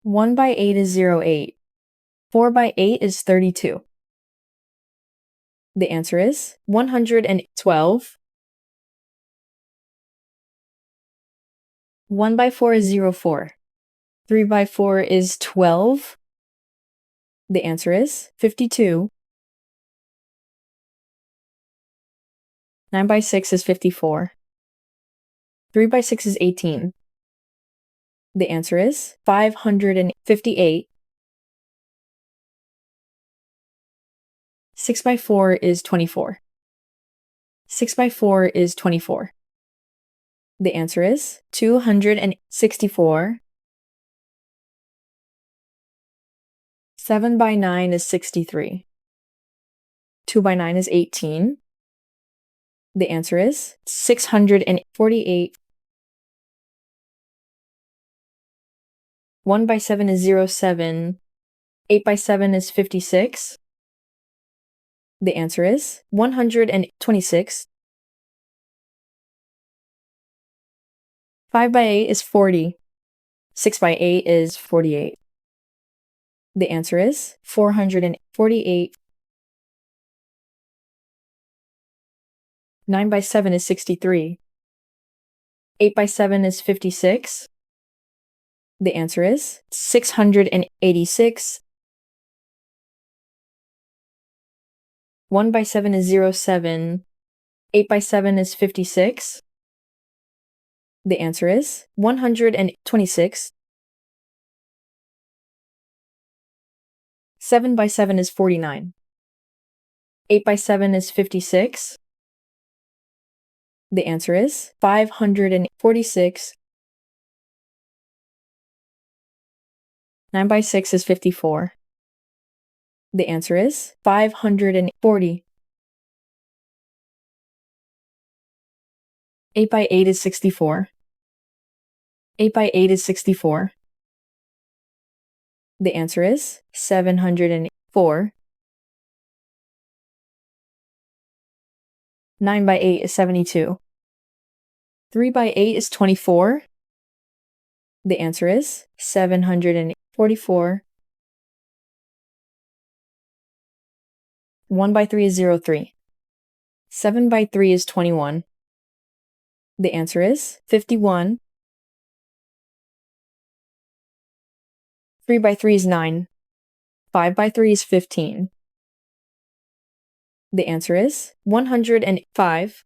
1 by 8 is 0.8. 4 by 8 is 32. The answer is 112. 1 by 4 is 0.4. 3 by 4 is 12. The answer is 52. 9 by 6 is 54. 3 by 6 is 18. The answer is 558. 6 by 4 is 24. 6 by 4 is 24. The answer is 264. 7 by 9 is 63. 2 by 9 is 18. The answer is 648. 1 by 7 is 0.7. 8 by 7 is 56. The answer is 126. 5 by 8 is 40. 6 by 8 is 48. The answer is 448. 9 by 7 is 63. 8 by 7 is 56. The answer is 686. 1 by 7 is 0.7. 8 by 7 is 56. The answer is 126. 7 by 7 is 49. 8 by 7 is 56. The answer is 546. 9 by 6 is 54. The answer is 540. 8 by 8 is 64. 8 by 8 is 64. The answer is 704. 9 by 8 is 72. 3 by 8 is 24. The answer is 744. 1 by 3 is 0.3. 7 by 3 is 21. The answer is 51. 3 by 3 is 9. 5 by 3 is 15. The answer is 105.